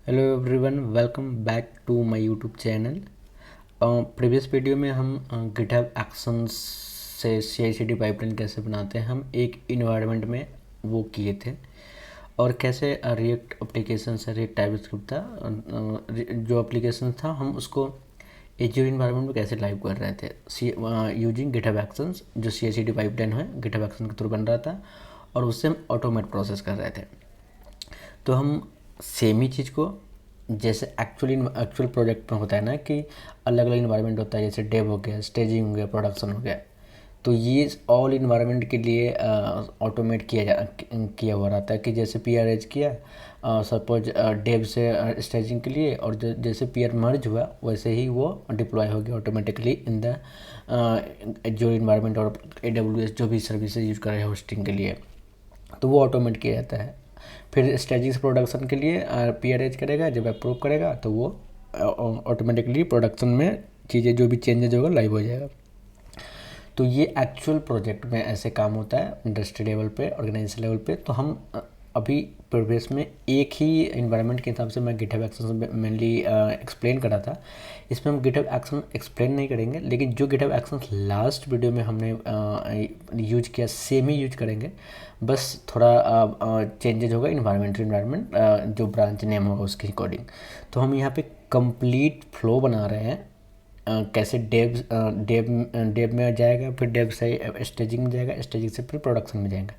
Hello everyone, welcome back to my YouTube channel. Previous video में हम GitHub actions से CI/CD pipeline कैसे बनाते हैं, हम एक इन्वायरमेंट में वो किए थे और कैसे रिएक्ट एप्लीकेशन से रिएक्ट टाइपस्क्रिप्ट था, जो एप्लीकेशन था हम उसको एज्योर इन्वायरमेंट में कैसे लाइव कर रहे थे यूजिंग गिटहब एक्शंस। जो CI/CD पाइपलाइन है गिटहब एक्शन के थ्रू बन रहा था और उससे हम ऑटोमेट प्रोसेस कर रहे थे। तो हम सेम ही चीज़ को जैसे एक्चुअल प्रोजेक्ट में होता है ना कि अलग अलग इन्वायरमेंट होता है, जैसे डेव हो गया, स्टेजिंग हो गया, प्रोडक्शन हो गया, तो ये ऑल इन्वायरमेंट के लिए ऑटोमेट किया हुआ रहता है कि जैसे PR किया सपोज डेव से स्टेजिंग के लिए, और जैसे PR मर्ज हुआ वैसे ही वो डिप्लॉय हो गया ऑटोमेटिकली इन द जो इन्वायरमेंट और AWS जो भी सर्विसेज यूज कर रहे हैं होस्टिंग के लिए, तो वो ऑटोमेट किया जाता है। फिर स्टेजिंग प्रोडक्शन के लिए PR करेगा, जब अप्रूव करेगा तो वो ऑटोमेटिकली प्रोडक्शन में चीज़ें जो भी चेंजेज होगा लाइव हो जाएगा। तो ये एक्चुअल प्रोजेक्ट में ऐसे काम होता है इंडस्ट्री लेवल पे, ऑर्गेनाइजेशन लेवल पे। तो हम अभी प्रोग्रेस में एक ही इन्वायरमेंट के हिसाब से मैं गिटहब एक्शन मेनली एक्सप्लेन करा था। इसमें हम गिटहब एक्शन एक्सप्लेन नहीं करेंगे, लेकिन जो गिटहब एक्शन लास्ट वीडियो में हमने यूज किया सेम ही यूज करेंगे, बस थोड़ा चेंजेज होगा इन्वायरमेंट जो ब्रांच नेम होगा उसके अकॉर्डिंग। तो हम यहाँ पे कंप्लीट फ्लो बना रहे हैं। कैसे डेव में जाएगा, फिर डेव से स्टेजिंग में जाएगा, स्टेजिंग से फिर प्रोडक्शन में जाएगा।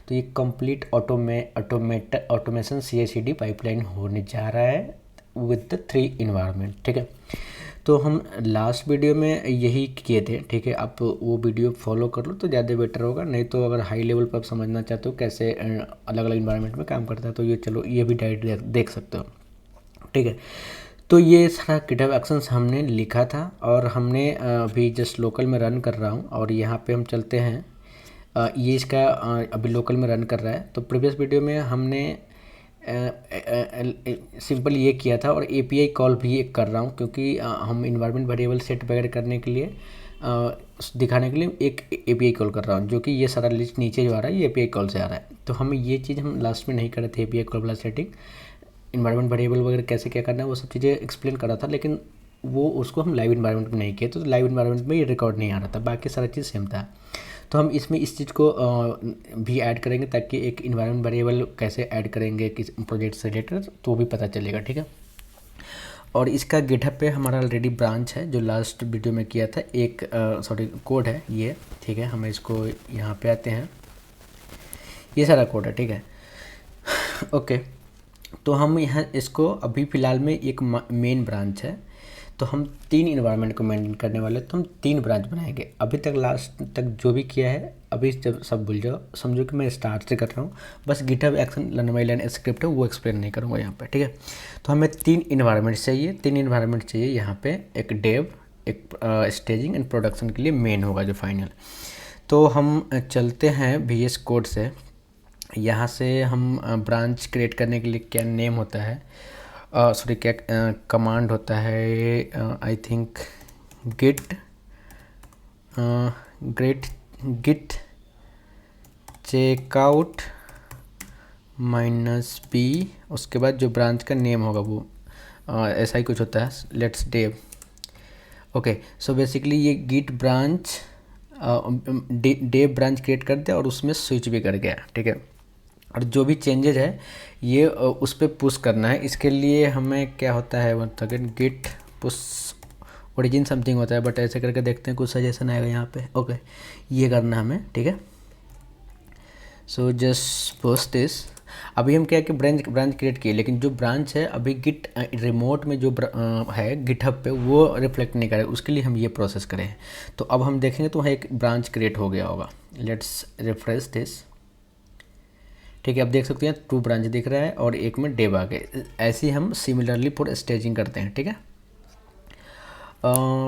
तो ये कंप्लीट ऑटोमेशन CI/CD पाइपलाइन होने जा रहा है विद द 3 इन्वायरमेंट। ठीक है, तो हम लास्ट वीडियो में यही किए थे। ठीक है, आप वो वीडियो फॉलो कर लो तो ज़्यादा बेटर होगा, नहीं तो अगर हाई लेवल पर आप समझना चाहते हो कैसे अलग अलग इन्वायरमेंट में काम करता है तो ये भी डायरेक्ट देख सकते हो। ठीक है, तो ये सारा गिटहब एक्शंस हमने लिखा था और हमने अभी जस्ट लोकल में रन कर रहा हूँ। और यहाँ पे हम चलते हैं, ये इसका अभी लोकल में रन कर रहा है। तो प्रीवियस वीडियो में हमने सिंपल ये किया था और API कॉल भी एक कर रहा हूँ, क्योंकि हम इन्वायरमेंट वेरिएबल सेट वगैरह करने के लिए दिखाने के लिए एक API कॉल कर रहा हूँ, जो कि ये सारा लिस्ट नीचे जो आ रहा है ये API कॉल से आ रहा है। तो हमें ये चीज़ हम लास्ट में नहीं कर रहे थे, API कॉल वाला सेटिंग, इन्वायरमेंट वेरिएबल वगैरह कैसे क्या करना है वो सब चीज़ें एक्सप्लेन कर रहा था, लेकिन वो उसको हम लाइव इन्वायरमेंट में नहीं किए, तो लाइव इन्वायरमेंट में ये रिकॉर्ड नहीं आ रहा था, बाकी सारा चीज़ सेम था। तो हम इसमें इस चीज़ को भी ऐड करेंगे, ताकि एक इन्वायरमेंट वेरिएबल कैसे ऐड करेंगे किस प्रोजेक्ट से रिलेटेड, तो वो भी पता चलेगा। ठीक है, और इसका गिटहब पे हमारा ऑलरेडी ब्रांच है जो लास्ट वीडियो में किया था, एक कोड है ये। ठीक है, हम इसको यहाँ पे आते हैं, ये सारा कोड है। ठीक है, ओके, तो हम यहाँ इसको अभी फ़िलहाल में एक मेन ब्रांच है, तो हम 3 इन्वायरमेंट को मेंटेन करने वाले, तो हम 3 ब्रांच बनाएंगे। अभी तक लास्ट तक जो भी किया है अभी जब सब भूल जाओ, समझो कि मैं स्टार्ट से कर रहा हूँ, बस GitHub action line by line script है वो एक्सप्लेन नहीं करूँगा यहाँ पे। ठीक है, तो हमें 3 इन्वायरमेंट चाहिए, 3 इन्वायरमेंट चाहिए यहाँ पे, एक डेव, एक स्टेजिंग एंड प्रोडक्शन के लिए मेन होगा जो फाइनल। तो हम चलते हैं VS कोड से। यहाँ से हम ब्रांच क्रिएट करने के लिए क्या नेम होता है, सॉरी क्या कमांड होता है, I think git checkout -b, उसके बाद जो ब्रांच का नेम होगा वो ऐसा ही कुछ होता है, let's dev. Okay, so basically ये git branch dev branch create कर दिया और उसमें स्विच भी कर गया। ठीक है, और जो भी चेंजेज है ये उस पर पुश करना है। इसके लिए हमें क्या होता है, one second, git push origin something होता है, बट ऐसे करके देखते हैं कुछ सजेशन आएगा यहाँ पे। ओके, ये करना है हमें। ठीक है, सो जस्ट पुश दिस। अभी हम क्या कि ब्रांच क्रिएट किए, लेकिन जो ब्रांच है अभी गिट रिमोट में जो है गिटहब पे वो रिफ्लेक्ट नहीं करेगा, उसके लिए हम ये प्रोसेस करें। तो अब हम देखेंगे तो वहाँ एक ब्रांच क्रिएट हो गया होगा। Let's refresh this. ठीक है, अब देख सकते हैं 2 ब्रांच दिख रहा है और एक में डेव आ गए। ऐसे ही हम सिमिलरली फॉर स्टेजिंग करते हैं। ठीक है,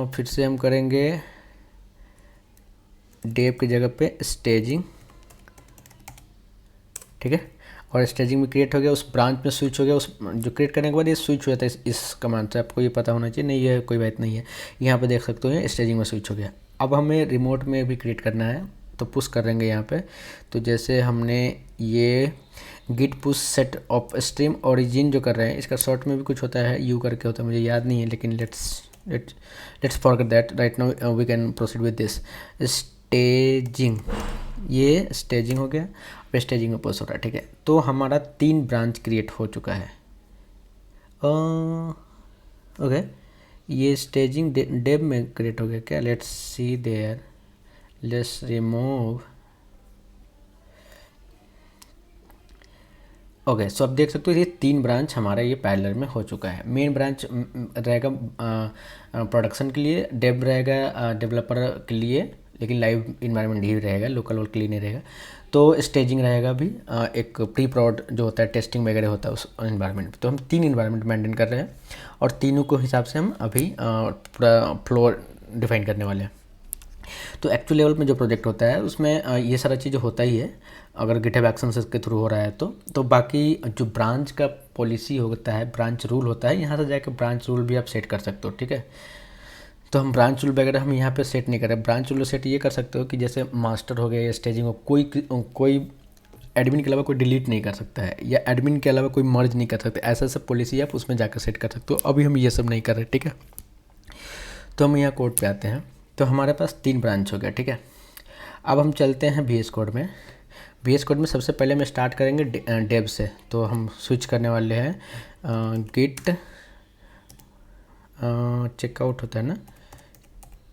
फिर से हम करेंगे डेव की जगह पे स्टेजिंग। ठीक है, और स्टेजिंग में क्रिएट हो गया, उस ब्रांच में स्विच हो गया, उस जो क्रिएट करने के बाद ये स्विच हो जाता है इस कमांड से, आपको ये पता होना चाहिए। नहीं है कोई बात नहीं है, यहाँ पे देख सकते हो स्टेजिंग में स्विच हो गया। अब हमें रिमोट में भी क्रिएट करना है, तो पुश करेंगे यहाँ पे। तो जैसे हमने ये git push set of stream origin जो कर रहे हैं, इसका शॉर्ट में भी कुछ होता है, यू करके होता है, मुझे याद नहीं है, लेकिन let's forget that. Right now we can proceed with this. Staging, ये स्टेजिंग हो गया, अब स्टेजिंग में पोस्ट हो रहा है, ठीक है। तो हमारा 3 ब्रांच क्रिएट हो चुका है। ओके, ये स्टेजिंग डेब में क्रिएट हो गया क्या? Let's see there, let's remove. Okay, so अब देख सकते हो ये 3 ब्रांच हमारा ये पैरेलल में हो चुका है। मेन ब्रांच रहेगा प्रोडक्शन के लिए, डेव रहेगा डेवलपर के लिए, लेकिन लाइव इन्वायरमेंट ही रहेगा, लोकल के लिए नहीं रहेगा। तो स्टेजिंग रहेगा भी एक प्री प्रोड जो होता है, टेस्टिंग वगैरह होता है उस इन्वायरमेंट। तो हम 3 इन्वायरमेंट मेंटेन कर रहे हैं और तीनों को हिसाब से हम अभी पूरा फ्लोर डिफाइन करने वाले हैं। तो एक्चुअल लेवल में जो प्रोजेक्ट होता है उसमें ये सारा चीज़ होता ही है, अगर गिटहब एक्शंस के थ्रू हो रहा है तो बाकी जो ब्रांच का पॉलिसी होता है, ब्रांच रूल होता है, यहाँ से जाकर ब्रांच रूल भी आप सेट कर सकते हो, ठीक है। तो हम ब्रांच रूल वगैरह हम यहाँ पे सेट नहीं कर रहे। ब्रांच रूल सेट ये कर सकते हो कि जैसे मास्टर हो गया या स्टेजिंग हो, कोई एडमिन के अलावा कोई डिलीट नहीं कर सकता है, या एडमिन के अलावा कोई मर्ज नहीं कर सकते, ऐसा सब पॉलिसी आप उसमें जाकर सेट कर सकते हो। अभी हम ये सब नहीं कर रहे, ठीक है। तो हम यहाँ कोड पे आते हैं, तो हमारे पास 3 ब्रांच हो गया, ठीक है। अब हम चलते हैं VS कोड में। VS कोड में सबसे पहले हम स्टार्ट करेंगे डेव से, तो हम स्विच करने वाले हैं गिट चेकआउट होता है ना,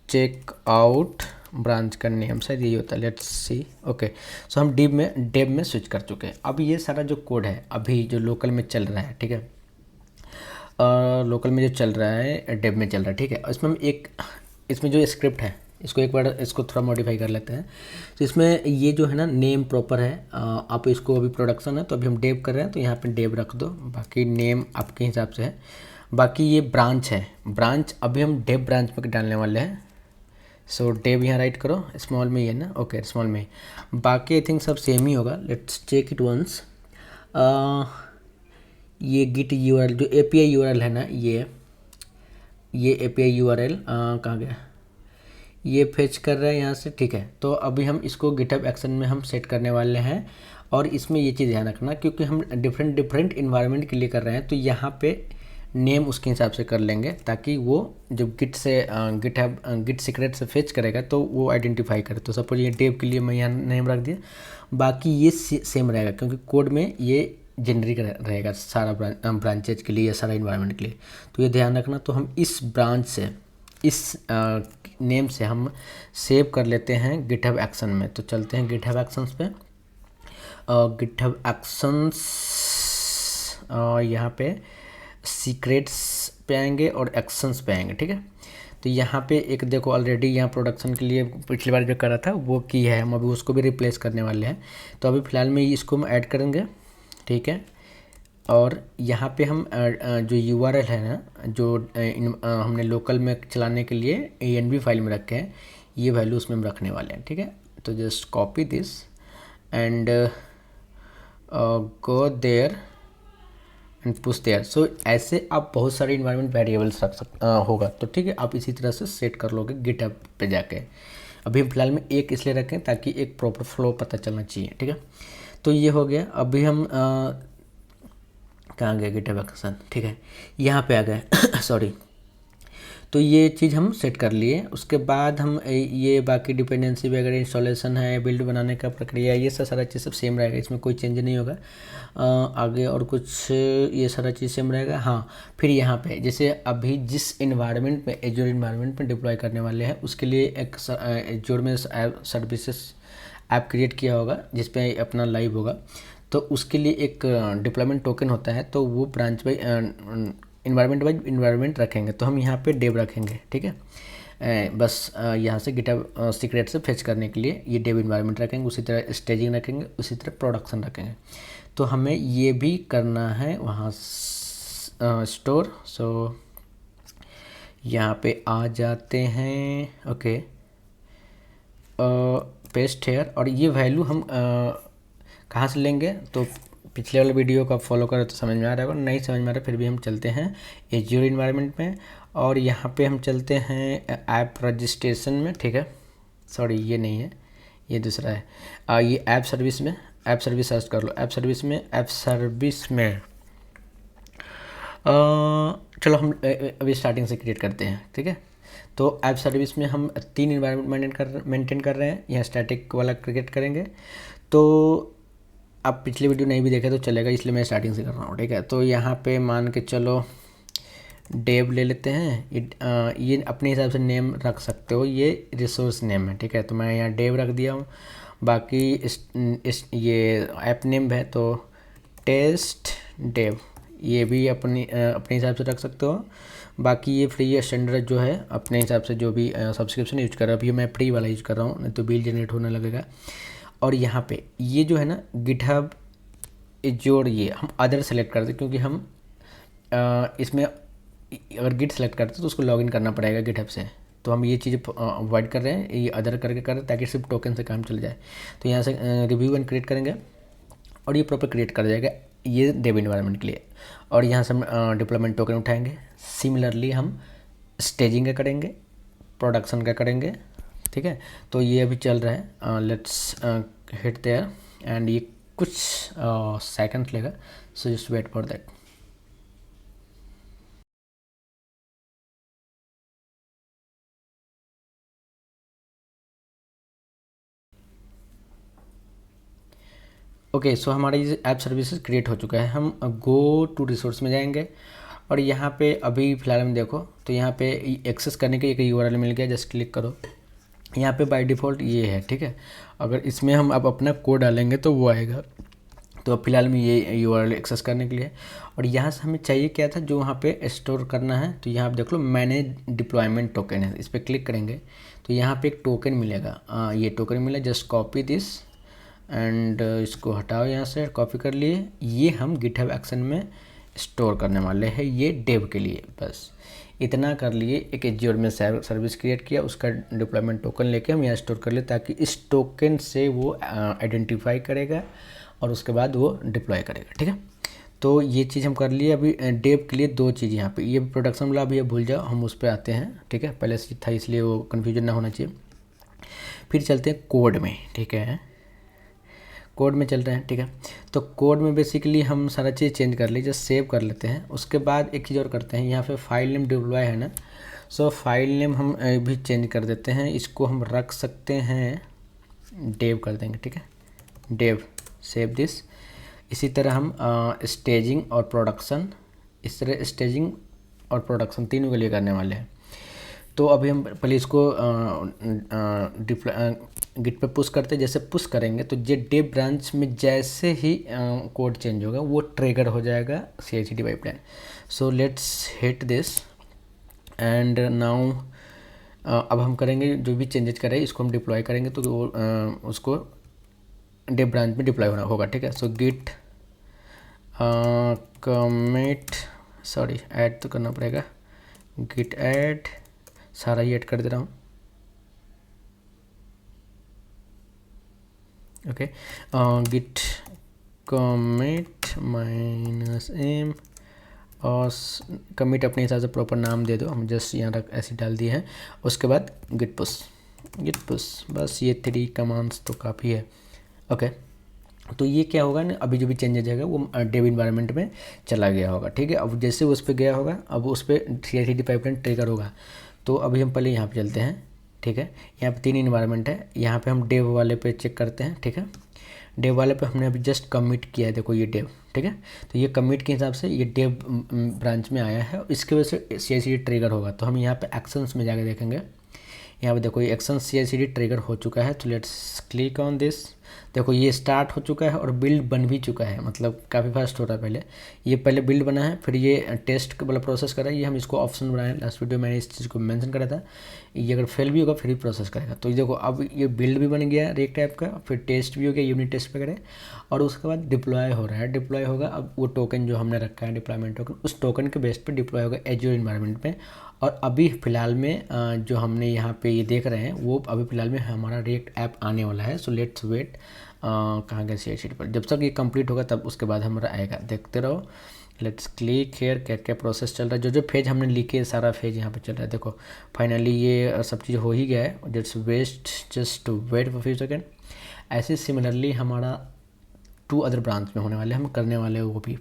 चेकआउट ब्रांच का नेम शायद यही होता है, लेट्स सी। ओके, सो हम डेव में स्विच कर चुके हैं। अब ये सारा जो कोड है अभी जो लोकल में चल रहा है, ठीक है, लोकल में जो चल रहा है डेव में चल रहा है, ठीक है। इसमें हम इसमें जो स्क्रिप्ट है इसको एक बार इसको थोड़ा मॉडिफाई कर लेते हैं। तो इसमें ये जो है ना नेम प्रॉपर है, आप इसको अभी प्रोडक्शन है तो अभी हम डेव कर रहे हैं तो यहाँ पे डेव रख दो, बाकी नेम आपके हिसाब से है। बाकी ये ब्रांच है, ब्रांच अभी हम डेव ब्रांच में डालने वाले हैं। सो डेव यहाँ राइट करो, स्मॉल में ही है ना, ओके स्मॉल में ही। बाकी आई थिंक सब सेम ही होगा, लेट्स चेक इट वंस। ये गिट URL जो API URL है ना, ये API URL कहाँ गया, ये फेच कर रहा है यहाँ से, ठीक है। तो अभी हम इसको गिटहब एक्शन में हम सेट करने वाले हैं। और इसमें ये चीज़ ध्यान रखना, क्योंकि हम डिफरेंट इन्वायरमेंट के लिए कर रहे हैं, तो यहाँ पे नेम उसके हिसाब से कर लेंगे, ताकि वो जब गिट सीक्रेट से फेच करेगा तो वो आइडेंटिफाई करे। तो सपोज ये डेव के लिए मैं यहाँ नेम रख दिया, बाकी ये सेम रहेगा, क्योंकि कोड में ये जेनरिक रहेगा सारा ब्रांचेज के लिए या सारा इन्वायरमेंट के लिए। तो ये ध्यान रखना। तो हम इस ब्रांच से इस नेम से हम सेव कर लेते हैं गिटहब एक्शन में। तो चलते हैं गिटहब एक्शंस पे, गिटहब एक्शंस यहाँ पे सीक्रेट्स पे आएंगे और एक्शंस पे आएंगे, ठीक है। तो यहाँ पे एक देखो ऑलरेडी यहाँ प्रोडक्शन के लिए पिछली बार जो करा था वो की है, हम अभी उसको भी रिप्लेस करने वाले हैं। तो अभी फ़िलहाल में इसको हम ऐड करेंगे, ठीक है। और यहाँ पे हम जो URL है ना, जो हमने लोकल में चलाने के लिए ANV फाइल में रखे हैं, ये वैल्यू उसमें हम रखने वाले हैं, ठीक है। तो just copy this and go there and push there. So ऐसे आप बहुत सारे इन्वायरमेंट वेरिएबल्स रख होगा, तो ठीक है, आप इसी तरह से सेट कर लोगे गिटहब पे जाके। अभी हम फिलहाल में एक इसलिए रखें ताकि एक प्रॉपर फ्लो पता चलना चाहिए, ठीक है। तो ये हो गया। अभी हम कहाँ गए गिटहब एक्शन, ठीक है, यहाँ पे आ गए सॉरी। तो ये चीज़ हम सेट कर लिए। उसके बाद हम ये बाकी डिपेंडेंसी वगैरह इंस्टॉलेशन है, बिल्ड बनाने का प्रक्रिया, ये सारा चीज़ सब सेम रहेगा, इसमें कोई चेंज नहीं होगा। आगे और कुछ ये सारा चीज़ सेम रहेगा। हाँ, फिर यहाँ पे जैसे अभी जिस इन्वायरमेंट में एज्योर इन्वायरमेंट में डिप्लॉय करने वाले हैं, उसके लिए एक एज्योर में सर्विसेज ऐप क्रिएट किया होगा जिसपे अपना लाइव होगा। तो उसके लिए एक डिप्लॉयमेंट टोकन होता है, तो वो branch by environment wise environment रखेंगे। तो हम यहाँ पे डेव रखेंगे, ठीक है। बस यहाँ से गिटहब सीक्रेट से फेच करने के लिए ये डेव इन्वायरमेंट रखेंगे, उसी तरह स्टेजिंग रखेंगे, उसी तरह प्रोडक्शन रखेंगे। तो हमें ये भी करना है वहाँ स्टोर। सो यहाँ पे आ जाते हैं, ओके, पेस्ट हेयर। और ये वैल्यू हम कहाँ से लेंगे, तो पिछले वाले वीडियो को आप फॉलो करें तो समझ में आ रहा होगा, नहीं समझ में आ रहा फिर भी हम चलते हैं एज्योर इन्वायरमेंट में, और यहाँ पे हम चलते हैं ऐप रजिस्ट्रेशन में, ठीक है। सॉरी ये नहीं है, ये दूसरा है। ये ऐप सर्विस में, ऐप सर्विस सर्च कर लो। ऐप सर्विस में, ऐप सर्विस में चलो हम अभी स्टार्टिंग से क्रिएट करते हैं, ठीक है। तो ऐप सर्विस में हम 3 इन्वायरमेंट मेंटेन कर रहे हैं। यहाँ स्टैटिक वाला क्रिएट करेंगे। तो आप पिछले वीडियो नहीं भी देखे तो चलेगा, इसलिए मैं स्टार्टिंग से कर रहा हूँ, ठीक है। तो यहाँ पे मान के चलो डेव ले लेते हैं। ये अपने हिसाब से नेम रख सकते हो, ये रिसोर्स नेम है, ठीक है। तो मैं यहाँ डेव रख दिया हूँ। बाकी ये ऐप नेम है तो टेस्ट डेव, ये भी अपने हिसाब से रख सकते हो। बाकी ये फ्री स्टैंडर्ड जो है अपने हिसाब से जो भी सब्सक्रिप्शन यूज कर रहा हूँ, अभी मैं फ्री वाला यूज कर रहा हूँ, नहीं तो बिल जनरेट होने लगेगा। और यहाँ पे ये जो है ना गिटहब जोड़, ये हम अदर सेलेक्ट करते हैं क्योंकि हम इसमें अगर गिट सेलेक्ट करते तो उसको लॉगिन करना पड़ेगा गिटहब से। तो हम ये चीज़ अवॉइड कर रहे हैं, ये अदर करके कर रहे हैं ताकि सिर्फ टोकन से काम चल जाए। तो यहाँ से रिव्यू एंड क्रिएट करेंगे और ये प्रॉपर क्रिएट कर जाएगा ये डेव इन्वायरमेंट के लिए। और यहाँ से हम डिप्लॉयमेंट टोकन उठाएंगे। सिमिलरली हम स्टेजिंग का करेंगे, प्रोडक्शन का करेंगे, ठीक है। तो ये अभी चल रहा है, लेट्स हिट देयर एंड ये कुछ सेकंड लेगा, so just wait for that. Okay, so हमारा ये ऐप सर्विसेज क्रिएट हो चुका है। हम गो टू रिसोर्स में जाएंगे और यहाँ पे अभी फ़िलहाल में देखो तो यहाँ पे एक्सेस करने के एक यूआरएल मिल गया, जस्ट क्लिक करो। यहाँ पे बाय डिफ़ॉल्ट ये है, ठीक है। अगर इसमें हम अब अपना कोड डालेंगे तो वो आएगा। तो अब फिलहाल में ये यूआरएल एक्सेस करने के लिए, और यहाँ से हमें चाहिए क्या था जो वहाँ पे स्टोर करना है। तो यहाँ आप देख लो मैनेज डिप्लॉयमेंट टोकन है, इस पर क्लिक करेंगे तो यहाँ पे एक टोकन मिलेगा। ये टोकन मिला, जस्ट कॉपी दिस एंड इसको हटाओ, यहाँ से कॉपी कर लिए। ये हम गिटहब एक्शन में स्टोर करने वाले हैं, ये डेव के लिए। बस इतना कर लिए। एक एज्योर में सर्विस क्रिएट किया, उसका डिप्लॉयमेंट टोकन लेके हम यहाँ स्टोर कर ले, ताकि इस टोकन से वो आइडेंटिफाई करेगा और उसके बाद वो डिप्लॉय करेगा, ठीक है। तो ये चीज़ हम कर लिए। अभी डेव के लिए 2 चीज़ यहाँ पे, ये प्रोडक्शन वाला अभी ये भूल जाओ, हम उस पर आते हैं, ठीक है। पहले से था इसलिए वो कन्फ्यूजन ना होना चाहिए। फिर चलते हैं कोड में, ठीक है। कोड में चल रहे हैं, ठीक है। तो कोड में बेसिकली हम सारा चीज़ चेंज कर लीजिए, सेव कर लेते हैं। उसके बाद एक चीज़ और करते हैं, यहाँ पे फाइल नेम डिप्लॉय है ना, सो फाइल नेम हम भी चेंज कर देते हैं। इसको हम रख सकते हैं डेव कर देंगे, ठीक है, डेव, सेव दिस। इसी तरह हम स्टेजिंग और प्रोडक्शन, इस तरह स्टेजिंग और प्रोडक्शन तीनों के लिए करने वाले हैं। तो अभी हम पहले इसको गिट पे पुश करते हैं। जैसे पुश करेंगे तो ये डेव ब्रांच में जैसे ही कोड चेंज होगा वो ट्रिगर हो जाएगा CI/CD pipeline. So let's hit this and now अब हम करेंगे जो भी चेंजेस करें, इसको हम डिप्लॉय करेंगे तो वो उसको डेव ब्रांच में डिप्लॉय होना होगा, ठीक है। सो गिट कमिट, सॉरी ऐड तो करना पड़ेगा, गिट ऐड, सारा ही ऐड कर दे रहा हूँ, ओके। गिट कमिट -m और कमिट अपने हिसाब से प्रॉपर नाम दे दो, हम जस्ट यहाँ रख ऐसे डाल दिए हैं। उसके बाद गिट पुश, बस ये 3 कमांड्स तो काफ़ी है, ओके। तो ये क्या होगा ना, अभी जो भी चेंज हो जाएगा वो डेव इन्वायरमेंट में चला गया होगा, ठीक है। अब जैसे उस पर गया होगा, अब उस पर CI/CD पाइपलाइन ट्रिगर होगा। तो अभी हम पहले यहाँ पे चलते हैं, ठीक है। यहाँ पे 3 इन्वायरमेंट है, यहाँ पे हम डेव वाले पे चेक करते हैं, ठीक है। डेव वाले पे हमने अभी जस्ट कमिट किया है, देखो ये डेव, ठीक है। तो ये कमिट के हिसाब से ये डेव ब्रांच में आया है, इसकी वजह से CI/CD ट्रिगर होगा। तो हम यहाँ पे एक्शंस में जाके देखेंगे, यहाँ पे देखो ये एक्शन CI/CD ट्रिगर हो चुका है। तो लेट्स क्लिक ऑन दिस, देखो ये स्टार्ट हो चुका है और बिल्ड बन भी चुका है, मतलब काफ़ी फास्ट हो रहा है। पहले ये बिल्ड बना है, फिर ये टेस्ट वाला प्रोसेस कर रहा है। ये हम इसको ऑप्शन बनाए, लास्ट वीडियो मैंने इस चीज़ को मेंशन करा था। ये अगर फेल भी होगा फिर भी प्रोसेस करेगा। तो ये देखो अब ये बिल्ड भी बन गया रिएक्ट ऐप का, फिर टेस्ट भी हो गया, यूनिट टेस्ट वगैरह, और उसके बाद डिप्लॉय हो रहा है। डिप्लॉय होगा, अब वो टोकन जो हमने रखा है डिप्लॉयमेंट टोकन, उस टोकन के बेस पर डिप्लॉय होगा एज्योर इन्वायरमेंट में। और अभी फ़िलहाल में जो हमने यहाँ पे ये देख रहे हैं वो अभी फ़िलहाल में हमारा रिएक्ट ऐप आने वाला है। सो लेट्स वेट, कहाँ गए CI/CD पर, जब तक ये कंप्लीट होगा तब उसके बाद हमारा आएगा, देखते रहो। लेट्स क्लिक हेयर, क्या क्या प्रोसेस चल रहा है, जो फेज हमने लिखे सारा फेज यहाँ पे चल रहा है। देखो फाइनली ये सब चीज़ हो ही गया है, just wait for few second. ऐसे सिमिलरली हमारा 2 अदर ब्रांच में होने वाले, हम करने वाले हैं वो भी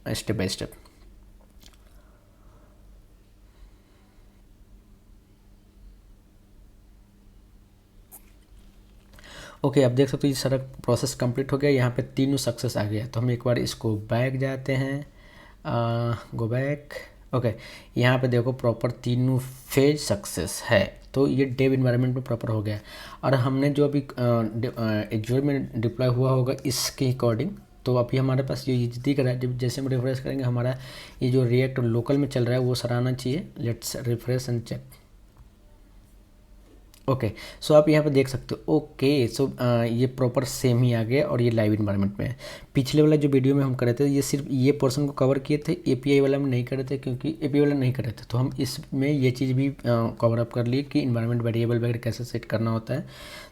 स्टेप बाय स्टेप। ओके, अब देख सकते हो ये सारा प्रोसेस कंप्लीट हो गया, यहाँ पे तीनों सक्सेस आ गया। तो हम एक बार इसको बैक जाते हैं, गो बैक। ओके, यहाँ पे देखो प्रॉपर तीनों फेज सक्सेस है, तो ये डेव इन्वायरमेंट में प्रॉपर हो गया। और हमने जो अभी एज्योर में डिप्लॉय हुआ होगा इसके अकॉर्डिंग, तो अभी हमारे पास ये दिख रहा है। जब जैसे हम रिफ्रेश करेंगे हमारा ये जो रिएक्ट लोकल में चल रहा है वो सर आना चाहिए। Let's refresh and check. Okay, so आप यहाँ पे देख सकते हो। ओके, सो ये प्रॉपर सेम ही आ गया और ये लाइव इन्वायरमेंट में है। पिछले वाला जो वीडियो में हम कर रहे थे ये सिर्फ ये पोर्शन को कवर किए थे, एपीआई वाला में नहीं कर रहे थे, क्योंकि एपीआई वाला नहीं कर रहे थे। तो हम इसमें ये चीज़ भी कवर अप कर लिए कि इन्वायरमेंट वेरिएबल वगैरह कैसे सेट करना होता है,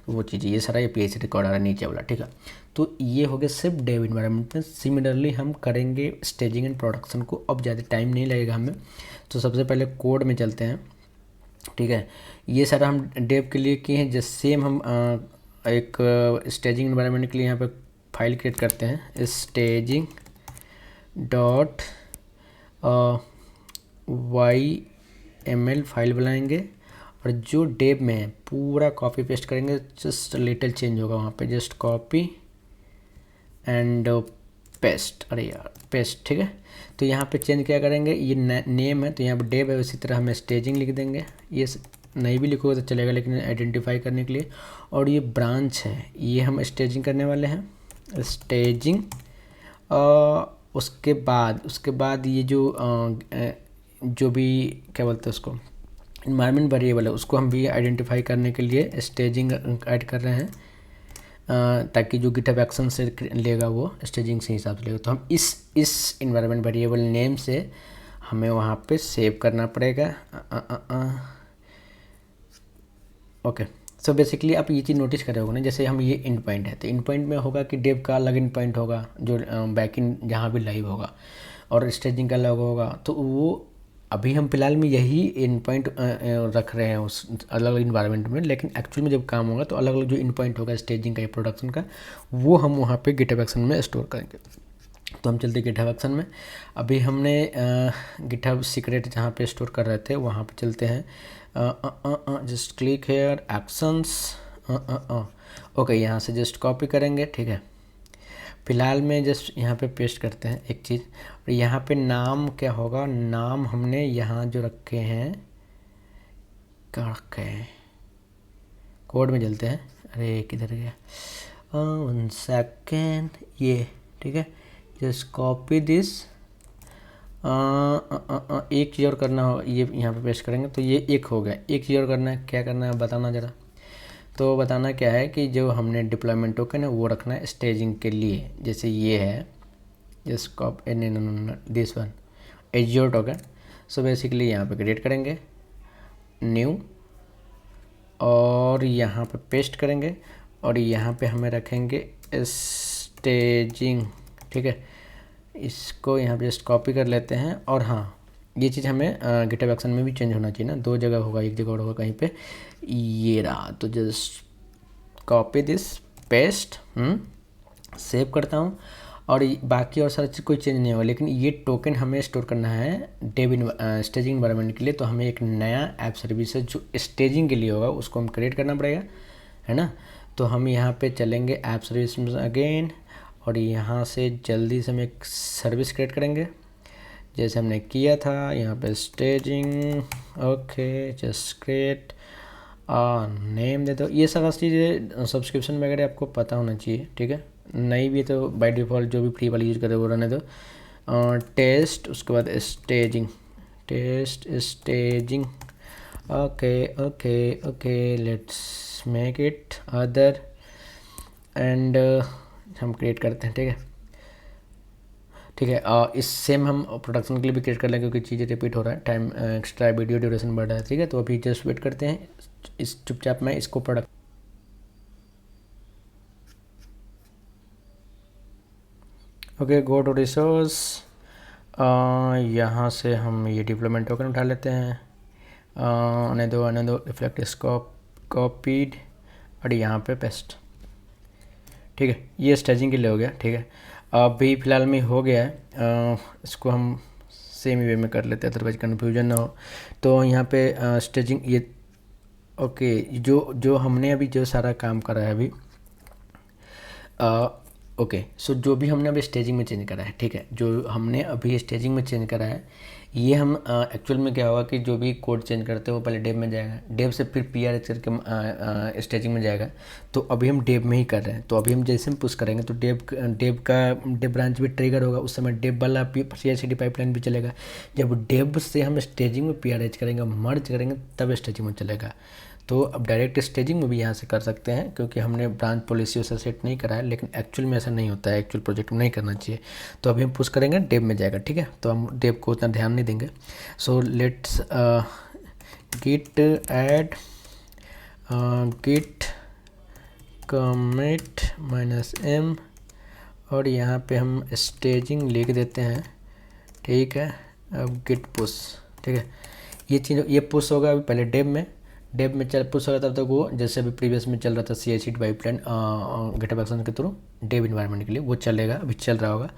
तो वो चीज़ ये सारा एपीआई से रिकॉर्ड आ रहा है नीचे वाला, ठीक है। तो ये हो गया सिर्फ डेव इन्वायरमेंट में। सिमिलरली हम करेंगे स्टेजिंग एंड प्रोडक्शन को, अब ज़्यादा टाइम नहीं लगेगा हमें। तो सबसे पहले कोड में चलते हैं, ठीक है। ये सारा हम डेव के लिए किए हैं। जैसे सेम हम एक स्टेजिंग इन्वायरमेंट के लिए यहाँ पे फाइल क्रिएट करते हैं, स्टेजिंग डॉट YML फाइल बनाएंगे, और जो डेव में है पूरा कॉपी पेस्ट करेंगे, जस्ट लिटिल चेंज होगा वहाँ पे, जस्ट कॉपी एंड पेस्ट, अरे यार पेस्ट, ठीक है। तो यहाँ पे चेंज क्या करेंगे, ये नेम है तो यहाँ पे डेव है, उसी तरह हम स्टेजिंग लिख देंगे। ये नहीं भी लिखोगे तो चलेगा, लेकिन आइडेंटिफाई करने के लिए। और ये ब्रांच है, ये हम स्टेजिंग करने वाले हैं, स्टेजिंग। उसके बाद ये जो भी क्या बोलते हैं उसको, इन्वायरमेंट वेरिएबल है, उसको हम भी आइडेंटिफाई करने के लिए स्टेजिंग ऐड कर रहे हैं, ताकि जो गिटहब एक्शन से लेगा वो स्टेजिंग से हिसाब से लेगा। तो हम इस इन्वायरमेंट वेरिएबल नेम से हमें वहाँ पे सेव करना पड़ेगा। ओके, सो बेसिकली आप ये चीज़ नोटिस करे होगा ना, जैसे हम ये इंड पॉइंट है तो इंड पॉइंट में होगा कि डेव का अलग इंड पॉइंट होगा जो बैक इन जहाँ भी लाइव होगा, और स्टेजिंग का अलग होगा। तो वो अभी हम फिलहाल में यही इन पॉइंट रख रहे हैं उस अलग अलग इन्वायरमेंट में, लेकिन एक्चुअल में जब काम होगा तो अलग अलग जो इन पॉइंट होगा स्टेजिंग का या प्रोडक्शन का, वो हम वहाँ पे गिटहब एक्शन में स्टोर करेंगे। तो हम चलते गिटहब एक्शन में। अभी हमने गिटहब सीक्रेट जहाँ पे स्टोर कर रहे थे वहाँ पे चलते हैं। Just click here actions. Okay, यहाँ से जस्ट कॉपी करेंगे, ठीक है। फिलहाल में जस्ट यहाँ पे पेस्ट करते हैं एक चीज़, और यहाँ पे नाम क्या होगा, नाम हमने यहाँ जो रखे हैं, क्या रखे हैं, कोड में चलते हैं। अरे किधर गया, 1 सेकेंड, ये ठीक है। जस्ट कॉपी दिस, एक चीज़ और करना होगा, ये यहाँ पे पेस्ट करेंगे तो ये एक हो गया। एक चीज़ और करना है, क्या करना है बताना ज़रा। तो बताना क्या है कि जो हमने डिप्लॉयमेंट टोकन है वो रखना है स्टेजिंग के लिए, जैसे ये है, just copy this one azure token. So basically यहाँ पे क्रिएट करेंगे न्यू, और यहाँ पे पेस्ट करेंगे, और यहाँ पे हमें रखेंगे स्टेजिंग, ठीक है। इसको यहाँ पे जस्ट कॉपी कर लेते हैं। और हाँ, ये चीज़ हमें गिटहब एक्शन में भी चेंज होना चाहिए ना, 2 जगह होगा, एक जगह और होगा कहीं पे, ये रहा। तो just copy this, paste, save करता हूँ, और बाकी और सारा चीज़ कोई चेंज नहीं होगा, लेकिन ये टोकन हमें स्टोर करना है डेव स्टेजिंग इन्वायरमेंट के लिए। तो हमें एक नया ऐप सर्विस है जो स्टेजिंग के लिए होगा, उसको हम क्रिएट करना पड़ेगा, है ना। तो हम यहाँ पे चलेंगे ऐप सर्विस अगेन, और यहाँ से जल्दी से हम एक सर्विस क्रिएट करेंगे जैसे हमने किया था यहाँ पे staging. Okay, just create name दे दो। ये सारा चीज़ें सब्सक्रिप्शन वगैरह आपको पता होना चाहिए, ठीक है। नहीं भी तो बाय डिफ़ॉल्ट जो भी फ्री वाली यूज़ करे वो रहने दो। टेस्ट, उसके बाद staging, test staging. Okay okay okay, let's make it other, and हम क्रिएट करते हैं, ठीक है। ठीक है, इस सेम हम प्रोडक्शन के लिए भी क्रिएट कर लेंगे क्योंकि चीज़ें रिपीट हो रहा है, टाइम एक्स्ट्रा वीडियो ड्यूरेशन बढ़ रहा है, ठीक है। तो अभी जस्ट वेट करते हैं, इस चुपचाप मैं इसको product. Okay, go to resource, यहाँ से हम ये डिप्लॉयमेंट टोकन उठा लेते हैं, आने दो रिफ्लेक्ट स्कोप, कॉपीड, और यहाँ पे पेस्ट। ठीक है, ये स्टेजिंग के लिए हो गया। ठीक है, अभी फ़िलहाल में हो गया है। इसको हम सेम वे में कर लेते हैं, अदरवाइज कन्फ्यूजन ना हो। तो यहाँ पे स्टेजिंग ये ओके, जो जो हमने अभी जो सारा काम करा है अभी, ओके, सो जो भी हमने अभी स्टेजिंग में चेंज करा है, ठीक है, जो हमने अभी स्टेजिंग में चेंज करा है, ये हम एक्चुअल में क्या होगा कि जो भी कोड चेंज करते हैं वो पहले डेव में जाएगा, डेव से फिर पी आर एच करके स्टेजिंग में जाएगा। तो अभी हम डेव में ही कर रहे हैं, तो अभी हम जैसे हम पुश करेंगे तो डेव ब्रांच भी ट्रिगर होगा, उस समय डेव वाला CI/CD पाइपलाइन भी चलेगा। जब डेव से हम स्टेजिंग में PRH करेंगे, मर्ज करेंगे, तब स्टेजिंग में चलेगा। तो अब डायरेक्ट स्टेजिंग में भी यहाँ से कर सकते हैं, क्योंकि हमने ब्रांच पॉलिसी उसे सेट नहीं करा है, लेकिन एक्चुअल में ऐसा नहीं होता है, एक्चुअल प्रोजेक्ट में नहीं करना चाहिए। तो अभी हम पुश करेंगे, डेव में जाएगा। ठीक है, तो हम डेव को उतना ध्यान नहीं देंगे। So let's git add git commit -m, और यहाँ पे हम स्टेजिंग लिख देते हैं। ठीक है, अब git push। ठीक है, ये चीज़ ये पुश होगा अभी पहले डेव में चल पुश होगा, तब तक वो जैसे अभी प्रीवियस में चल रहा था CI/CD पाइपलाइन GitHub एक्शन के थ्रू डेव इन्वायरमेंट के लिए, वो चलेगा, अभी चल रहा होगा।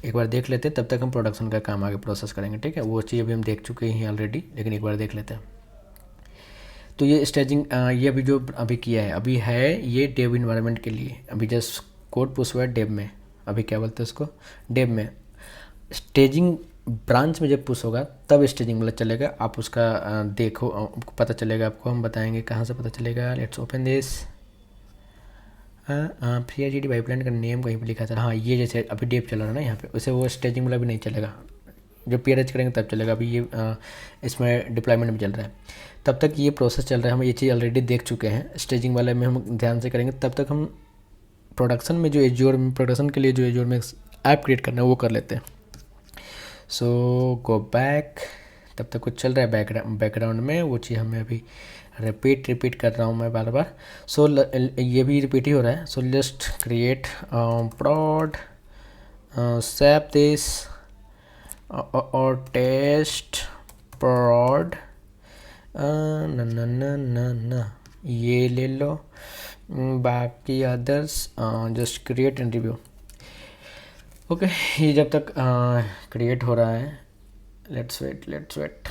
एक बार देख लेते हैं, तब तक हम प्रोडक्शन का काम आगे प्रोसेस करेंगे। ठीक है, वो चीज़ अभी हम देख चुके हैं ऑलरेडी, लेकिन एक बार देख लेते हैं। तो ये स्टेजिंग ये अभी जो अभी किया है, अभी है ये डेव इन्वायरमेंट के लिए, अभी जस्ट कोड पुश हुआ है डेव में। अभी क्या बोलते हैं उसको, डेव में। स्टेजिंग ब्रांच में जब पुश होगा तब स्टेजिंग वाला चलेगा। आप उसका देखो, आपको पता चलेगा, आपको हम बताएंगे कहाँ से पता चलेगा। Let's open this. CI/CD pipeline का नेम कहीं पर लिखा था, हाँ, ये जैसे अभी डेव चल रहा है ना यहाँ पे, वैसे वो स्टेजिंग वाला भी नहीं चलेगा, जब PRH करेंगे तब चलेगा। अभी ये इसमें डिप्लॉयमेंट भी चल रहा है, तब तक ये प्रोसेस चल रहा है। हम ये चीज़ ऑलरेडी देख चुके हैं, स्टेजिंग वाले में हम ध्यान से करेंगे। तब तक हम प्रोडक्शन में जो एज्योर में प्रोडक्शन के लिए जो एज्योर में ऐप क्रिएट करना है वो कर लेते हैं। सो गो बैक, तब तक कुछ चल रहा है बैकग्राउंड में, वो चीज़ हमें अभी रिपीट कर रहा हूँ मैं बार बार। सो ये भी रिपीट ही हो रहा है। So just create prod save this और टेस्ट prod ना ये ले लो, बाकी others just create and review. Okay, ये जब तक क्रिएट हो रहा है, let's wait.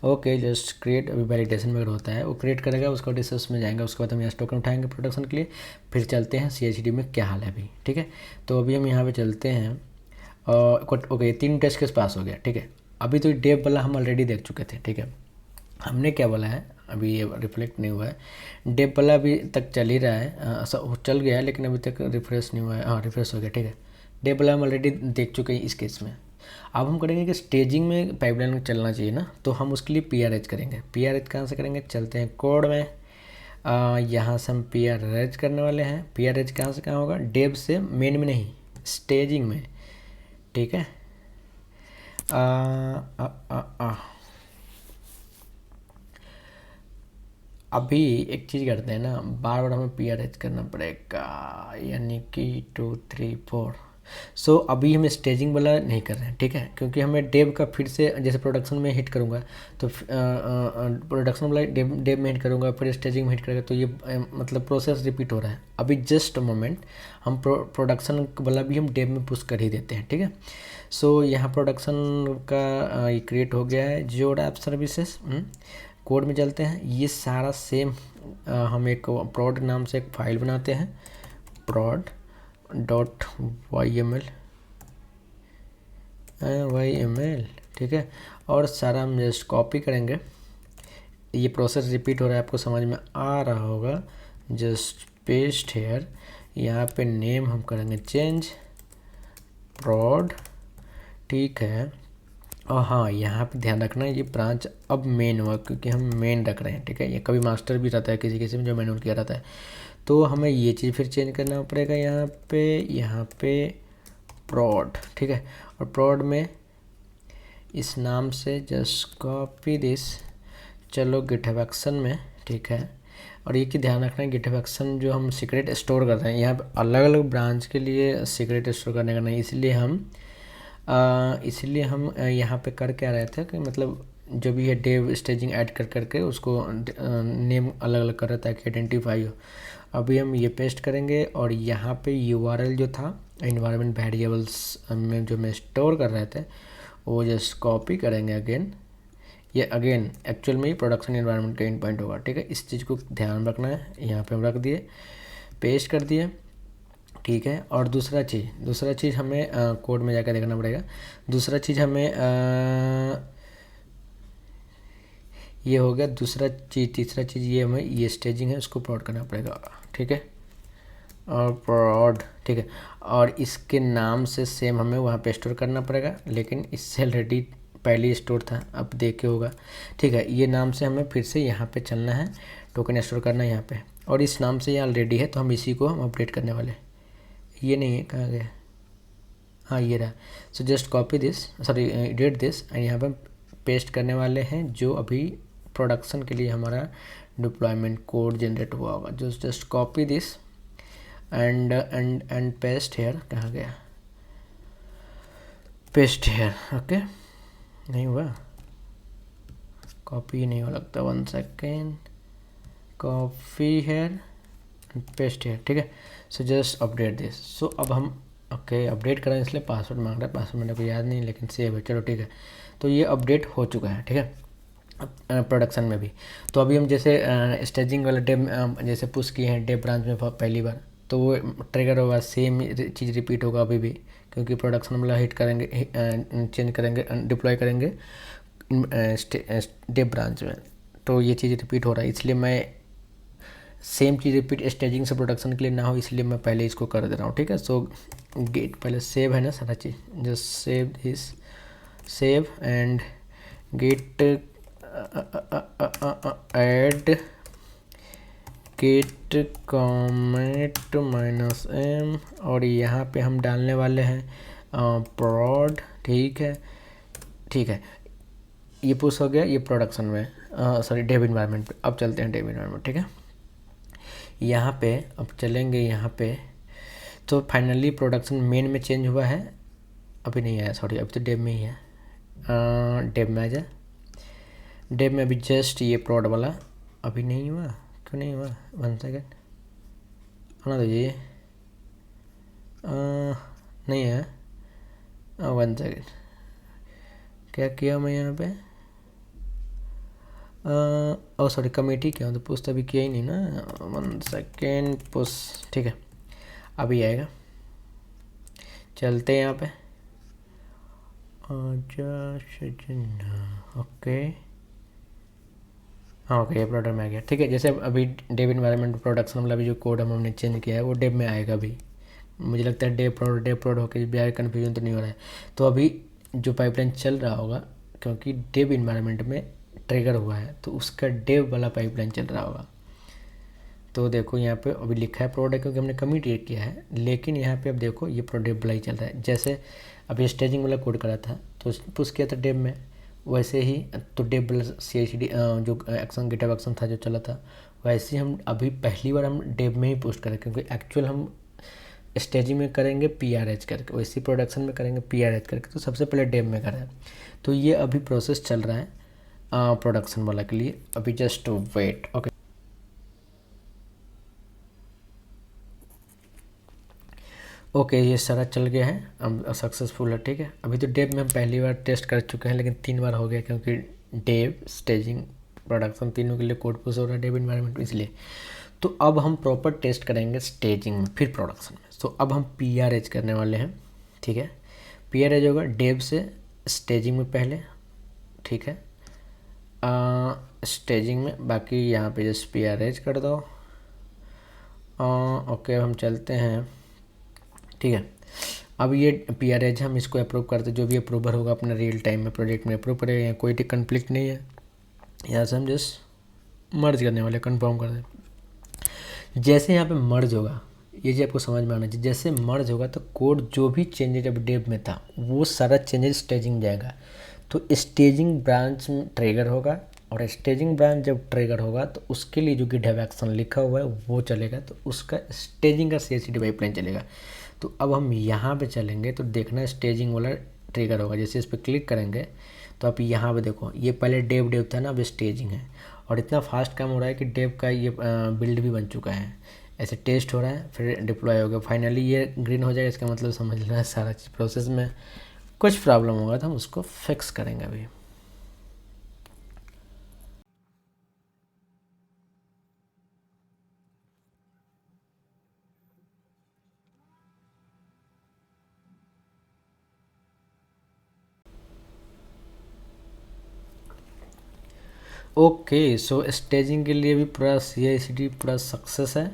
Okay, just create. अभी वैलिडेशन वगैरह होता है, वो क्रिएट करेगा, उसको डिस्कस में जाएंगे, उसके बाद हम यहाँ टोकन उठाएंगे प्रोडक्शन के लिए, फिर चलते हैं CI/CD में क्या हाल है अभी। ठीक है, तो अभी हम यहाँ पे चलते हैं। ओके, 3 टेस्ट केस पास हो गया। ठीक है, अभी तो डेव वाला हम ऑलरेडी देख चुके थे। ठीक है, हमने क्या बोला है, अभी ये रिफ्लेक्ट नहीं हुआ है, डेव वाला अभी तक चल ही रहा है, चल गया है, लेकिन अभी तक रिफ्रेश नहीं हुआ है। हाँ, रिफ्रेश हो गया। ठीक है, डेव वाला हम ऑलरेडी देख चुके हैं इस केस में। अब हम करेंगे कि स्टेजिंग में पाइपलाइन चलना चाहिए ना, तो हम उसके लिए PRH करेंगे। PRH कहाँ से करेंगे, चलते हैं कोड में, यहाँ से हम PRH करने वाले हैं। PRH कहाँ से कहाँ होगा, डेव से, मेन में नहीं, स्टेजिंग में। ठीक है, अभी एक चीज़ करते हैं ना, बार बार हमें PRH करना पड़ेगा, यानी कि 2 3 4। सो अभी हम स्टेजिंग वाला नहीं कर रहे हैं। ठीक है, क्योंकि हमें डेव का फिर से, जैसे प्रोडक्शन में हिट करूँगा तो प्रोडक्शन वाला डेव में हिट करूँगा, फिर स्टेजिंग में हिट करेगा, तो ये मतलब प्रोसेस रिपीट हो रहा है। अभी जस्ट मोमेंट, हम प्रोडक्शन वाला भी हम डेव में पुश कर ही देते हैं। ठीक है, सो यहाँ प्रोडक्शन का ये क्रिएट हो गया है, जोड़ ऐप सर्विसेज। कोड में चलते हैं, ये सारा सेम हम एक prod नाम से एक फाइल बनाते हैं, prod.yml। ठीक है, और सारा हम जस्ट कॉपी करेंगे। ये प्रोसेस रिपीट हो रहा है, आपको समझ में आ रहा होगा। जस्ट पेस्ट हेयर, यहाँ पे नेम हम करेंगे चेंज prod। ठीक है, और हाँ, यहाँ पे ध्यान रखना है, ये ब्रांच अब मेन हुआ, क्योंकि हम मेन रख रहे हैं। ठीक है, ये कभी मास्टर भी रहता है किसी में जो मैनुअल किया रहता है, तो हमें ये चीज़ फिर चेंज करना पड़ेगा। यहाँ पे prod। ठीक है, और prod में इस नाम से जस्ट कॉपी दिस, चलो GitHub एक्शन में। ठीक है, और ये कि ध्यान रखना है, GitHub एक्शन जो हम सीक्रेट स्टोर कर रहे हैं, यहाँ पे अलग अलग ब्रांच के लिए सीक्रेट स्टोर करने का नहीं, इसलिए हम यहाँ पे कर क्या रहे थे कि मतलब जो भी है डेव स्टेजिंग ऐड करके उसको नेम अलग अलग कर रहे ताकि आइडेंटिफाई हो। अभी हम ये पेस्ट करेंगे और यहाँ पे URL जो था इन्वायरमेंट वेरिएबल्स में जो मैं स्टोर कर रहे थे वो जस्ट कॉपी करेंगे अगेन। ये अगेन एक्चुअल में ही प्रोडक्शन इन्वायरमेंट का एंड पॉइंट होगा, ठीक है। इस चीज़ को ध्यान रखना है। यहाँ पे हम रख दिए, पेस्ट कर दिए, ठीक है। और दूसरा चीज़ हमें कोड में जाकर देखना पड़ेगा। दूसरा चीज़ हमें ये हो गया दूसरा चीज़। तीसरा चीज़ ये हमें ये स्टेजिंग है उसको प्लॉट करना पड़ेगा, ठीक है। और प्लॉट, ठीक है। और इसके नाम से सेम हमें वहाँ पे स्टोर करना पड़ेगा, लेकिन इससे ऑलरेडी पहले स्टोर था, अब देखे होगा, ठीक है। ये नाम से हमें फिर से यहाँ पे चलना है, टोकन स्टोर करना है यहाँ पे, और इस नाम से ये ऑलरेडी है तो हम इसी को हम अपडेट करने वाले। ये नहीं है, कहाँ गया, हाँ ये रहा। So just copy this, sorry edit this, and यहाँ पर पेस्ट करने वाले हैं जो अभी प्रोडक्शन के लिए हमारा डिप्लॉयमेंट कोड जनरेट हुआ होगा। Just copy this and paste here, कहाँ गया, पेस्ट हेयर, ओके। नहीं हुआ, कॉपी नहीं हो लगता, 1 second, copy here paste here, ठीक है। So just update this. So अब हम ओके अपडेट करें, इसलिए पासवर्ड मांग रहा है, पासवर्ड मेरे को याद नहीं, लेकिन सेव है, चलो ठीक है। तो ये अपडेट हो चुका है, ठीक है, प्रोडक्शन में भी। तो अभी हम जैसे स्टेजिंग वाला डेब जैसे पुश किए हैं डेब ब्रांच में पहली बार, तो वो ट्रिगर होगा, सेम चीज़ रिपीट होगा अभी भी, क्योंकि प्रोडक्शन वाला हिट करेंगे, चेंज करेंगे, डिप्लॉय करेंगे डेब ब्रांच में, तो ये चीज़ रिपीट हो रहा है। इसलिए मैं सेम चीज़ रिपीट स्टेजिंग से प्रोडक्शन के लिए ना हो, इसलिए मैं पहले इसको कर दे रहा हूँ, ठीक है। सो गेट पहले सेव है ना सारा चीज़, just save this, save and git add git commit -m, और यहाँ पे हम डालने वाले हैं prod, ठीक है, ठीक है। ये पुश हो गया, ये प्रोडक्शन में, सॉरी डेव इन्वायरमेंट पे। अब चलते हैं डेव इन्वायरमेंट, ठीक है। यहाँ पे अब चलेंगे, यहाँ पे तो फाइनली प्रोडक्शन मेन में चेंज हुआ है, अभी नहीं आया, सॉरी अभी तो डेव में ही है। डेव में आ जाए, डेव में अभी जस्ट ये प्रोड वाला अभी नहीं हुआ, क्यों नहीं हुआ, 1 सेकेंड आना तो ये नहीं है, 1 सेकेंड, क्या किया मैं यहाँ पे, ओ सॉरी कमेटी क्या, तो पुश तो अभी किया ही नहीं ना, 1 सेकेंड पुश, ठीक है अभी आएगा। चलते हैं यहाँ पे, ओके, हाँ ओके, ये प्रोडक्ट में आ गया, ठीक है। जैसे अभी डेव इन्वायरमेंट प्रोडक्शन वाला भी जो कोड हमने चेंज किया है वो डेव में आएगा अभी। मुझे लगता है डेव प्रोड होकर भी कन्फ्यूजन तो नहीं हो रहा है। तो अभी जो पाइपलाइन चल रहा होगा, क्योंकि डेव इन्वायरमेंट में ट्रिगर हुआ है, तो उसका डेव वाला पाइपलाइन चल रहा होगा। तो देखो यहाँ पे अभी लिखा है प्रोड है, क्योंकि हमने कमिट किया है, लेकिन यहाँ पे अब देखो ये डेव वाला ही चल रहा है। जैसे अभी स्टेजिंग वाला कोड करा था तो पुश किया था डेव में, वैसे ही तो डेव वाला CI/CD जो एक्शन गिटहब एक्शन था जो चला था, वैसे ही हम अभी पहली बार हम डेव में ही पोस्ट करें, क्योंकि एक्चुअल हम स्टेजिंग में करेंगे PRH करके, वैसे प्रोडक्शन में करेंगे PRH करके, तो सबसे पहले डेव में करें। तो ये अभी प्रोसेस चल रहा है प्रोडक्शन वाला के लिए, अभी जस्ट वेट, ओके। ओके ये सारा चल गया है, अब सक्सेसफुल है, ठीक है। अभी तो डेव में हम पहली बार टेस्ट कर चुके हैं, लेकिन 3 बार हो गया, क्योंकि डेव स्टेजिंग प्रोडक्शन तीनों के लिए कोड पुश हो रहा है डेव इन्वायरमेंट में, इसलिए। तो अब हम प्रॉपर टेस्ट करेंगे स्टेजिंग में, फिर प्रोडक्शन में। तो अब हम PRH करने वाले हैं, ठीक है। PRH होगा डेव से स्टेजिंग में पहले, ठीक है, स्टेजिंग में, बाकी यहाँ पे जस्ट PRH कर दो। ओके हम चलते हैं, ठीक है। अब ये PRH हम इसको अप्रूव करते, जो भी अप्रूवर होगा अपना रियल टाइम में प्रोजेक्ट में अप्रूव करेगा, कोई कन्फ्लिक्ट नहीं है। यहाँ से हम जस्ट मर्ज करने वाले, कंफर्म कर दें। जैसे यहाँ पे मर्ज होगा, ये जो आपको समझ में आना चाहिए, जैसे मर्ज होगा तो कोड जो भी चेंजेज अब डेव में था वो सारा चेंजेज स्टेजिंग जाएगा, तो स्टेजिंग ब्रांच में ट्रिगर होगा, और स्टेजिंग ब्रांच जब ट्रिगर होगा तो उसके लिए जो गिटहब एक्शन लिखा हुआ है वो चलेगा, तो उसका स्टेजिंग का CI/CD पाइपलाइन चलेगा। तो अब हम यहाँ पे चलेंगे तो देखना स्टेजिंग वाला ट्रिगर होगा। जैसे इस पर क्लिक करेंगे तो आप यहाँ पे देखो, ये पहले डेव था ना, अब स्टेजिंग है, और इतना फास्ट काम हो रहा है कि डेव का ये बिल्ड भी बन चुका है, ऐसे टेस्ट हो रहा है, फिर डिप्लॉय होगा, फाइनली ये ग्रीन हो जाएगा। इसका मतलब समझ लेना है सारा चीज़ प्रोसेस में कुछ प्रॉब्लम होगा तो हम उसको फिक्स करेंगे अभी। ओके, सो स्टेजिंग के लिए भी पूरा CI/CD पूरा सक्सेस है।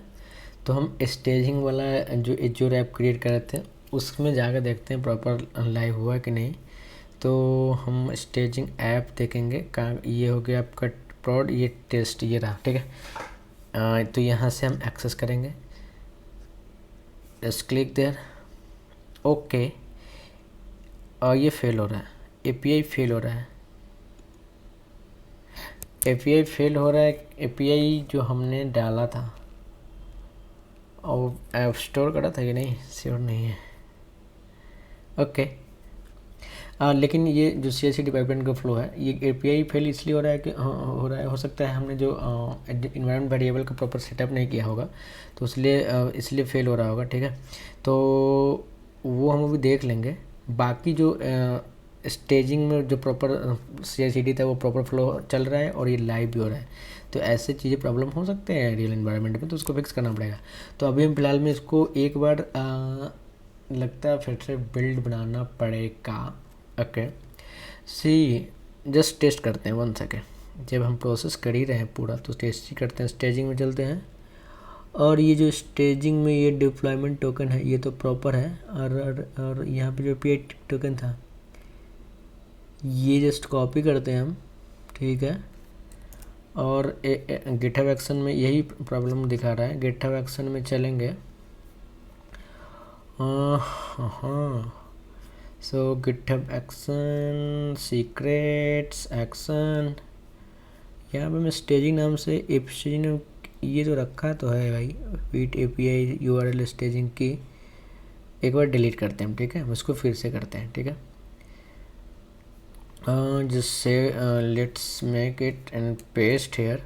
तो हम स्टेजिंग वाला जो ऐप क्रिएट कर रहे थे उसमें जाकर देखते हैं प्रॉपर लाइव हुआ कि नहीं। तो हम स्टेजिंग ऐप देखेंगे, कहाँ ये हो गया आपका प्रोड, ये टेस्ट ये रहा, ठीक है। तो यहाँ से हम एक्सेस करेंगे, जस्ट क्लिक देयर, ओके। और ये फेल हो रहा है, API फेल हो रहा है, API फेल हो रहा है। API जो हमने डाला था और ऐप स्टोर करा था कि नहीं, श्योर नहीं है। ओके, लेकिन ये जो CI/CD पाइपलाइन का फ्लो है, ये API फेल इसलिए हो रहा है कि हो रहा है, हो सकता है हमने जो इन्वायरमेंट वेरिएबल का प्रॉपर सेटअप नहीं किया होगा, तो इसलिए फेल हो रहा होगा, ठीक है। तो वो हम अभी देख लेंगे। बाकी जो स्टेजिंग में जो प्रॉपर CI/CD था वो प्रॉपर फ्लो चल रहा है और ये लाइव भी हो रहा है। तो ऐसे चीज़ें प्रॉब्लम हो सकते हैं रियल इन्वायरमेंट में, तो उसको फिक्स करना पड़ेगा। तो अभी हम फिलहाल में इसको एक बार लगता है फिर से बिल्ड बनाना पड़ेगा। ओके, सी जस्ट टेस्ट करते हैं 1 सेकेंड। जब हम प्रोसेस कर ही रहे हैं पूरा तो टेस्ट ही करते हैं। स्टेजिंग में चलते हैं और ये जो स्टेजिंग में ये डिप्लॉयमेंट टोकन है ये तो प्रॉपर है, और यहाँ पे जो API टोकन था ये जस्ट कॉपी करते हैं हम, ठीक है। और गिटहब एक्शन में यही प्रॉब्लम दिखा रहा है। गिटहब एक्शन में चलेंगे, हाँ, सो गिटहब एक्शन, सीक्रेट्स एक्शन, यहाँ पे मैं स्टेजिंग नाम से स्टेजिंग ये जो रखा तो है भाई, वीट API URL स्टेजिंग की। एक बार डिलीट करते हैं हम, ठीक है, उसको फिर से करते हैं, ठीक है। जिससे let's make it and paste here,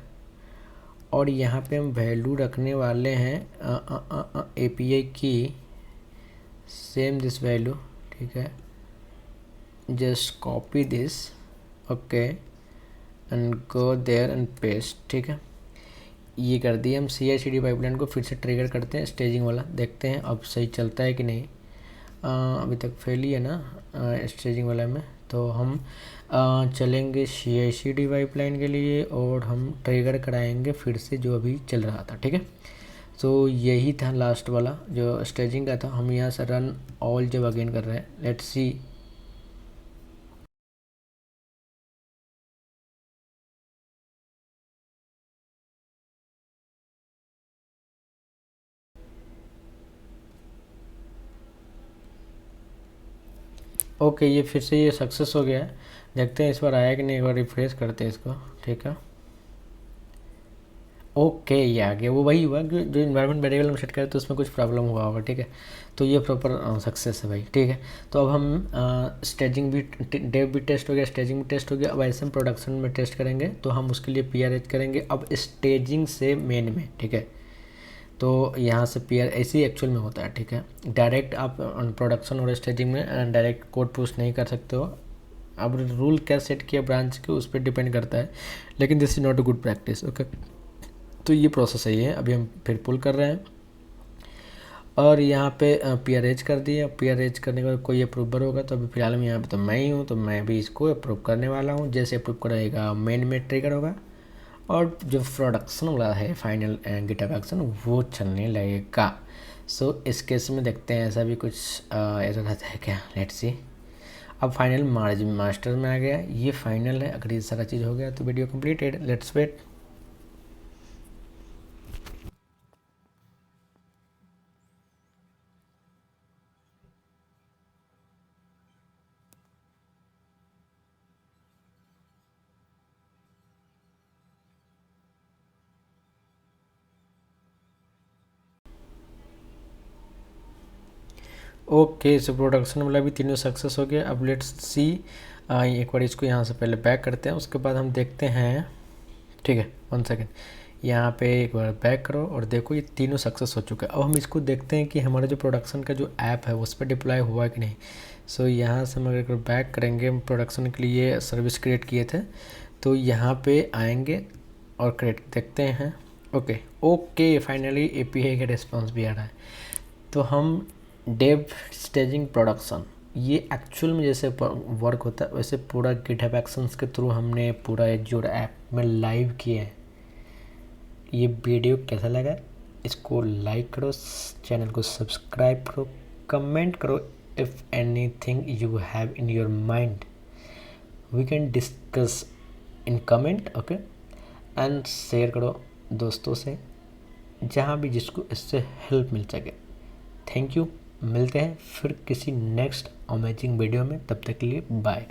और यहाँ पे हम वैल्यू रखने वाले हैं API की सेम दिस वैल्यू, ठीक है। Just copy this, okay, and go there and paste, ठीक है। ये कर दिए हम। CI/CD पाइपलाइन को फिर से ट्रिगर करते हैं, स्टेजिंग वाला देखते हैं अब सही चलता है कि नहीं। अभी तक फेल ही है ना स्टेजिंग वाला में। तो हम चलेंगे CI/CD पाइपलाइन के लिए और हम ट्रिगर कराएंगे फिर से जो अभी चल रहा था, ठीक है। तो यही था लास्ट वाला जो स्टेजिंग का था। हम यहाँ से रन ऑल जब अगेन कर रहे हैं, लेट्स सी। ओके, ये फिर से ये सक्सेस हो गया है। देखते हैं इस बार आया कि नहीं, एक बार रिफ्रेश करते हैं इसको, ठीक है। ओके, ये आ गया। वो वही हुआ कि जो इन्वायरमेंट वेरिएबल हम सेट करें तो उसमें कुछ प्रॉब्लम हुआ होगा, ठीक है। तो ये प्रॉपर सक्सेस है भाई, ठीक है। तो अब हम स्टेजिंग भी, डेव भी टेस्ट हो गया, स्टेजिंग भी टेस्ट हो गया। अब ऐसे हम प्रोडक्शन में टेस्ट करेंगे तो हम उसके लिए PRH करेंगे अब स्टेजिंग से मेन में, ठीक है। तो यहाँ से ऐसे ही एक्चुअल में होता है, ठीक है। डायरेक्ट आप प्रोडक्शन और स्टेजिंग में डायरेक्ट कोड पुश नहीं कर सकते हो। अब रूल क्या सेट किया ब्रांच के उस पर डिपेंड करता है, लेकिन this is not a good practice, okay. तो ये प्रोसेस सही है। अभी हम फिर पुल कर रहे हैं और यहाँ पे PRH कर दिया। PRH करने के बाद कोई अप्रूवर होगा, तो अभी फिलहाल में यहाँ पे तो मैं ही हूँ, तो मैं भी इसको अप्रूव करने वाला हूँ। जैसे अप्रूव करेगा मेन में ट्रिगर होगा और जो प्रोडक्शन वाला है फाइनल गिटहब एक्शन वो चलने लगेगा। सो इस केस में देखते हैं ऐसा भी कुछ ऐसा रहता है क्या, लेट्स सी। अब फाइनल मार्जिन मास्टर में आ गया, ये फाइनल है। अगर ये सारा चीज़ हो गया तो video completed, let's wait. Okay, so production वाला भी तीनों सक्सेस हो गया। अब लेट्स सी, एक बार इसको यहाँ से पहले बैक करते हैं, उसके बाद हम देखते हैं, ठीक है। 1 सेकेंड, यहाँ पे एक बार बैक करो और देखो ये तीनों सक्सेस हो चुका है। अब हम इसको देखते हैं कि हमारा जो प्रोडक्शन का जो ऐप है उस पर डिप्लॉय हुआ कि नहीं। सो यहाँ से हम अगर बैक करेंगे, हम प्रोडक्शन के लिए सर्विस क्रिएट किए थे, तो यहाँ पे आएंगे और क्रिएट देखते हैं। ओके फाइनली API का रिस्पॉन्स भी आ रहा है। तो हम डेव स्टेजिंग प्रोडक्शन, ये एक्चुअल में जैसे वर्क होता है वैसे पूरा गिटहब एक्शंस के थ्रू हमने पूरा एज्योर ऐप में लाइव किया है। ये वीडियो कैसा लगा इसको लाइक करो, चैनल को सब्सक्राइब करो, कमेंट करो। If anything you have in your mind we can discuss in comment, okay. And share करो दोस्तों से, जहाँ भी जिसको इससे हेल्प मिल सके। थैंक यू, मिलते हैं फिर किसी नेक्स्ट अमेजिंग वीडियो में, तब तक के लिए बाय।